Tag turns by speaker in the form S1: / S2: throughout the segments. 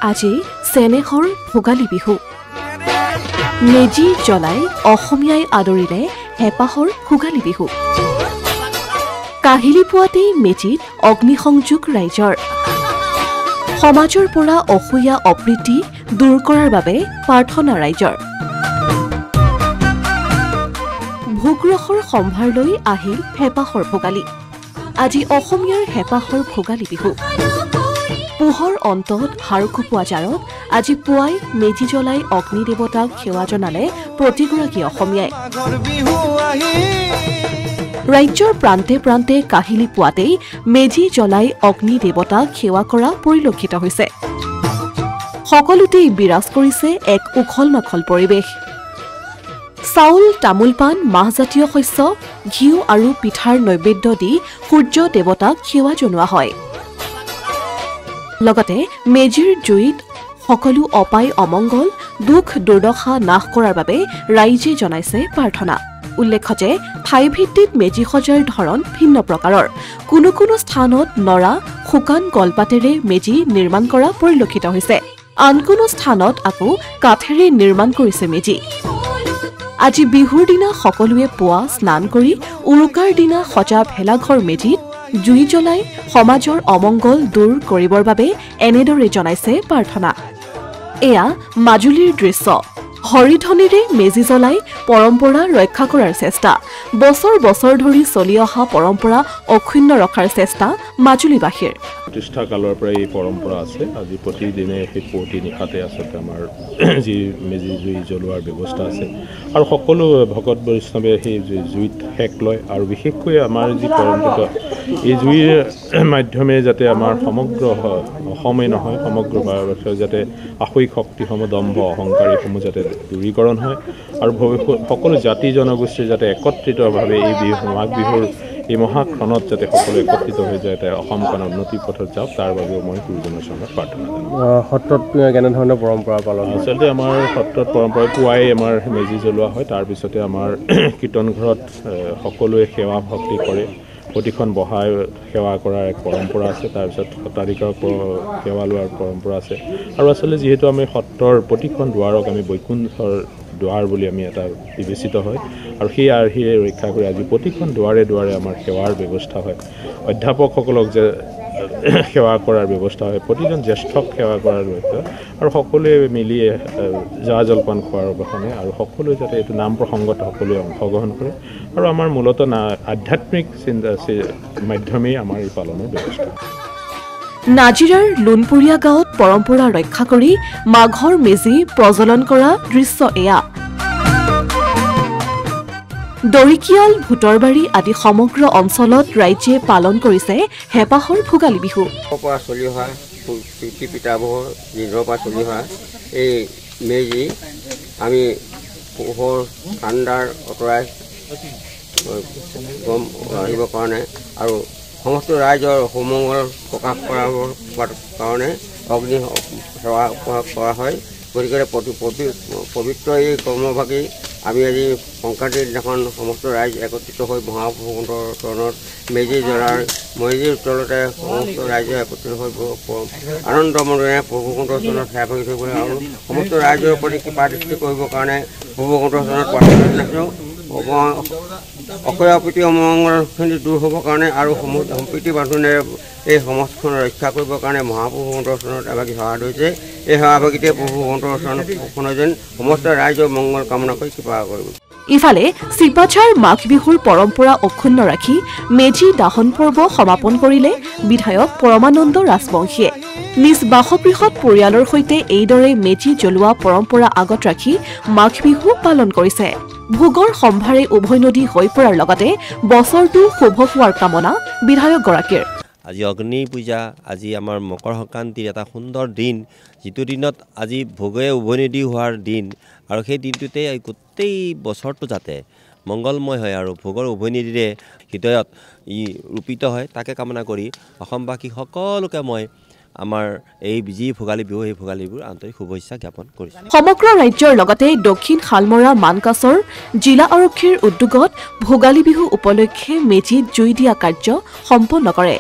S1: আজি চেনেহৰ ভোগালী বিহু মেজি জ্বলাই অসমীয়াই আদৰিলে হেপাহৰ ভোগালী বিহু কাহিলি পুৱাতেই মেজিত অগ্নিসংযোগ ৰাইজৰ সমাজৰ পৰা অসূয়া অপ্ৰীতি দূৰ কৰাৰ বাবে প্ৰাৰ্থনা ৰাইজৰ ভোগৰসৰ সম্ভাৰ লৈ আহিল হেপাহৰ ভোগালী আজি অসমীয়াৰ হেপাহৰ ভোগালী বিহু পোহৰ অন্তত হাড়কোপোৱা জাৰত আজি পুৱাই মেজি জ্বলাই অগ্নি দেৱতাক সেৱা জনালে প্ৰতিগৰাকী অসমীয়াই ৰাজ্যৰ প্ৰান্তে প্ৰান্তে কাহিলি পুৱাতেই মেজি জ্বলাই অগ্নি দেৱতাক সেৱা কৰা পৰিলক্ষিত হৈছে সকলোতেই বিৰাজ কৰিছে এক উখল মাখল পৰিৱেশ চাউল তামোল পাণ মাহজাতীয় শস্য ঘিউ আৰু পিঠাৰ নৈবেদ্য দি সূৰ্য দেৱতাক সেৱা জনোৱা হয় লগতে মেজিৰ জুইত সকলো অপায় অমংগল দুখ দুৰ্দশা নাশ কৰাৰ বাবে ৰাইজে জনাইছে প্ৰাৰ্থনা উল্লেখ্য যে ঠাই ভিত্তিত মেজি সজাৰ ধৰণ ভিন্ন প্ৰকাৰৰ কোনো কোনো স্থানত নৰা শুকান কলপাতেৰে মেজি নিৰ্মাণ কৰা পৰিলক্ষিত হৈছে আন কোনো স্থানত আকৌ কাঠেৰে নিৰ্মাণ কৰিছে মেজি আজি বিহুৰ দিনা সকলোৱে পুৱা স্নান কৰি উৰুকাৰ দিনা সজা ভেলাঘৰ মেজিত জুই জ্বলাই সমাজৰ অমংগল দূৰ কৰিবৰ বাবে এনেদৰে জনাইছে প্ৰাৰ্থনা এয়া মাজুলীৰ দৃশ্য হৰিধনীৰে মেজি জ্বলাই পৰম্পৰা ৰক্ষা কৰাৰ চেষ্টা বছৰ বছৰ ধৰি চলি অহা পৰম্পৰা অক্ষুণ্ণ ৰখাৰ চেষ্টা মাজুলীবাসীৰ
S2: প্ৰতিষ্ঠা কালৰ পৰা এই পৰম্পৰা আছে আজি প্ৰতিদিনে সেই পুৱতি নিশাতে আচলতে আমাৰ যি মেজি জুই জ্বলোৱাৰ ব্যৱস্থা আছে আৰু সকলো ভকত বৈষ্ণৱে সেই জুইত সেক লয় আৰু বিশেষকৈ আমাৰ যি পৰম্পৰা এই জুইৰ মাধ্যমে যাতে আমাৰ সমগ্ৰ অসমেই নহয় সমগ্ৰ ভাৰতবৰ্ষৰ যাতে আসৈক শক্তিসমূহ দম্ভ অহংকাৰীসমূহ যাতে দূৰীকৰণ হয় আৰু সকলো জাতি জনগোষ্ঠীৰ যাতে একত্ৰিতভাৱে এই বিহু মাঘ বিহুৰ এই মহাক্ষণত যাতে সকলো একত্ৰিত হৈ যায় অসমখন উন্নতিৰ পথত যাওক তাৰ বাবেও মই গুৰুজনৰ ওচৰত প্ৰাৰ্থনা জনাওঁ
S3: সত্ৰত কেনেধৰণৰ পৰম্পৰা পালন
S2: আচলতে আমাৰ সত্ৰত পৰম্পৰা পুৱাই আমাৰ মেজি জ্বলোৱা হয় তাৰপিছতে আমাৰ কীৰ্তন ঘৰত সকলোৱে সেৱা ভক্তি কৰে প্ৰতিখন বহাই সেৱা কৰাৰ এক পৰম্পৰা আছে তাৰপিছত সত্ৰাধিকাৰ সেৱা লোৱাৰ পৰম্পৰা আছে আৰু আচলতে যিহেতু আমি সত্ৰৰ প্ৰতিখন দুৱাৰক আমি বৈকুণ্ঠৰ দুৱাৰ বুলি আমি এটা বিবেচিত হয় আৰু সেই আৰ্হিৰে ৰক্ষা কৰি আজি প্ৰতিখন দুৱাৰে দুৱাৰে আমাৰ সেৱাৰ ব্যৱস্থা হয় অধ্যাপকসকলক যে সেৱা কৰাৰ ব্যৱস্থা হয় প্ৰতিজন জ্যেষ্ঠক সেৱা কৰাৰ ব্যৱস্থা আৰু সকলোৱে মিলি জা জলপান খোৱাৰ কাৰণে আৰু সকলোৱে যাতে এইটো নাম প্ৰসংগত সকলোৱে অংশগ্ৰহণ কৰে আৰু আমাৰ মূলতঃ আধ্যাত্মিক চিন্তা মাধ্যমেই আমাৰ এই পালনৰ ব্যৱস্থা
S1: নাজিৰাৰ লুণপুৰীয়া গাঁৱত পৰম্পৰা ৰক্ষা কৰি মাঘৰ মেজি প্ৰজ্বলন কৰা দৃশ্য এয়া দৰিকিয়াল ভূতৰবাৰী আদি সমগ্ৰ অঞ্চলত ৰাইজে পালন কৰিছে হেপাহৰ ভোগালী বিহু
S4: পৰা চলি অহা পিতৃ পিতামহৰ দিনৰ পৰা চলি অহা এই মেজি আমি পোহৰ ঠাণ্ডাৰ আঁতৰাই গম আহিবৰ কাৰণে আৰু সমস্ত ৰাইজৰ সুমংগল প্ৰকাশ কৰাৰ কাৰণে অগ্নি সেৱা উপহাস কৰা হয় গতিকে পবিত্ৰ এই কৰ্মভাগী আমি আজি সংক্ৰান্তিৰ দিনাখন সমস্ত ৰাইজ একত্ৰিত হৈ মহাপ্ৰভুৰ চৰণত মেজি জ্বলাৰ মেজিৰ তলতে সমস্ত ৰাইজে একত্ৰিত হৈ আনন্দ মনেৰে প্ৰভুকুণ্ডৰ চৰণত সেৱা কৰি থাকিবলৈ আৰু সমস্ত ৰাইজৰ প্ৰতি কৃপা দৃষ্টি কৰিবৰ কাৰণে প্ৰভুকুণ্ডৰ চৰণত প্ৰাৰ্থনা জনাইছোঁ অক্ষয় অপ্ৰীতি অমংগলখিনি দূৰ হ'বৰ কাৰণে আৰু সম্প্ৰীতি বান্ধোনেৰে এই সমাজখন ৰক্ষা কৰিবৰ কাৰণে মহাপ্ৰভুকুণ্ডৰ চৰণত এভাগী সেৱা লৈছে এই সেৱাভাগীতে প্ৰভুকুণ্ডৰ চৰণখনে যেন সমস্ত ৰাইজৰ মংগল কামনা কৰি কৃপা কৰিব
S1: ইফালে চিপাঝাৰ মাঘ বিহুৰ পৰম্পৰা অক্ষুণ্ণ ৰাখি মেজি দাহন পৰ্ব সমাপন কৰিলে বিধায়ক পৰমানন্দ ৰাজবংশীয়ে নিজ বাসগৃহত পৰিয়ালৰ সৈতে এইদৰে মেজি জ্বলোৱা পৰম্পৰা আগত ৰাখি মাঘ বিহু পালন কৰিছে ভোগৰ সম্ভাৰে উভৈনদী হৈ পৰাৰ লগতে বছৰটো শুভ হোৱাৰ কামনা বিধায়কগৰাকীৰ
S5: আজি অগ্নি পূজা আজি আমাৰ মকৰ সংক্ৰান্তিৰ এটা সুন্দৰ দিন যিটো দিনত আজি ভোগে উভৈনদী হোৱাৰ দিন আৰু সেই দিনটোতে গোটেই বছৰটো যাতে মংগলময় হয় আৰু ভোগৰ উভৈনদীৰে হৃদয়ত ই ৰূপিত হয় তাকে কামনা কৰি অসমবাসী সকলোকে মই আমাৰ এই যি ভোগালী বিহু এই ভোগালী বিহুৰ আন্তৰিক শুভেচ্ছা জ্ঞাপন কৰিছোঁ
S1: সমগ্ৰ ৰাজ্যৰ লগতে দক্ষিণ শালমৰা মানকাছৰ জিলা আৰক্ষীৰ উদ্যোগত ভোগালী বিহু উপলক্ষে মেজিত জুই দিয়া কাৰ্য সম্পন্ন কৰে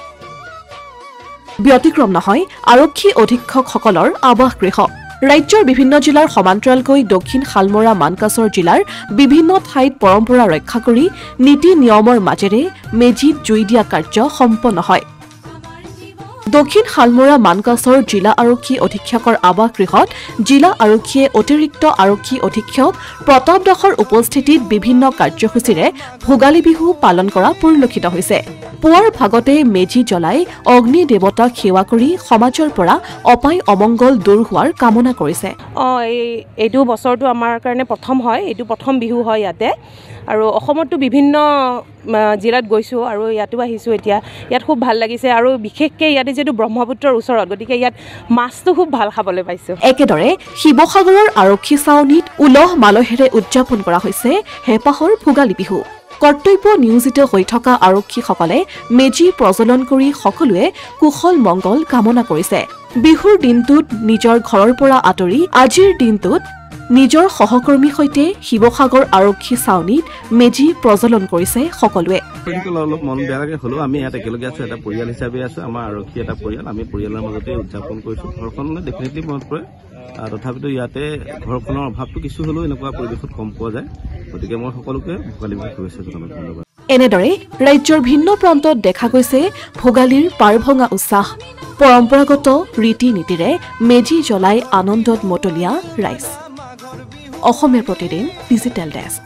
S1: ব্যতিক্ৰম নহয় আৰক্ষী অধীক্ষকসকলৰ আৱাসগৃহ। ৰাজ্যৰ বিভিন্ন জিলাৰ সমান্তৰালকৈ দক্ষিণ শালমৰা মানকাছৰ জিলাৰ বিভিন্ন ঠাইত পৰম্পৰা ৰক্ষা কৰি নীতি নিয়মৰ মাজেৰে মেজিত জুই দিয়া কাৰ্য সম্পন্ন হয়। দক্ষিণ শালমৰা মানকাছৰ জিলা আৰক্ষী অধীক্ষকৰ আৱাসগৃহত জিলা আৰক্ষীয়ে অতিৰিক্ত আৰক্ষী অধীক্ষক প্ৰতাপ দাসৰ উপস্থিতিত বিভিন্ন কাৰ্যসূচীৰে ভোগালী বিহু পালন কৰা পৰিলক্ষিত হৈছে। পুৱাৰ ভাগতে মেজি জ্বলাই অগ্নি দেৱতাক সেৱা কৰি সমাজৰ পৰা অপায় অমংগল দূৰ হোৱাৰ কামনা কৰিছে।
S6: এইটো বছৰটো আমাৰ কাৰণে প্ৰথম হয়, এইটো প্ৰথম বিহু হয় ইয়াতে। আৰু অসমতো বিভিন্ন জিলাত গৈছোঁ আৰু ইয়াতো আহিছোঁ। এতিয়া ইয়াত খুব ভাল লাগিছে আৰু বিশেষকৈ ইয়াতে যিহেতু ব্ৰহ্মপুত্ৰৰ ওচৰত, গতিকে ইয়াত মাছটো খুব ভাল খাবলৈ পাইছোঁ।
S1: একেদৰে শিৱসাগৰৰ আৰক্ষী ছাউনীত উলহ মালহেৰে উদযাপন কৰা হৈছে হেঁপাহৰ ভোগালী বিহু। কৰ্তব্য নিয়োজিত হৈ থকা আৰক্ষীসকলে মেজি প্ৰজ্বলন কৰি সকলোৱে কুশল মংগল কামনা কৰিছে। বিহুৰ দিনটোত নিজৰ ঘৰৰ পৰা আঁতৰি আজিৰ দিনটোত নিজৰ সহকৰ্মীৰ সৈতে শিৱসাগৰ আৰক্ষী ছাউনীত মেজি প্ৰজ্বলন কৰিছে সকলোৱে।
S7: অলপ মন বেয়াকৈ হ'লেও আমি ইয়াত একেলগে আছোঁ, এটা পৰিয়াল হিচাপে আছোঁ। আমাৰ আৰক্ষী এটা পৰিয়াল, আমি পৰিয়ালৰ মাজতে উদযাপন কৰিছোঁ। ঘৰখনলৈ ডেফিনেটলি মনত পৰে, তথাপিতো ইয়াতে ঘৰখনৰ অভাৱটো কিছু হ'লেও এনেকুৱা পৰিৱেশত কম পোৱা যায়। গতিকে মই সকলোকে ভোগালী বিহুৰ শুভেচ্ছা জনালোঁ। ধন্যবাদ।
S1: এনেদৰে ৰাজ্যৰ ভিন্ন প্ৰান্তত দেখা গৈছে ভোগালীৰ পাৰ ভঙা উৎসাহ। পৰম্পৰাগত ৰীতি নীতিৰে মেজি জ্বলাই আনন্দত মতলীয়া ৰাইজ। Asomiya Pratidin digital desk.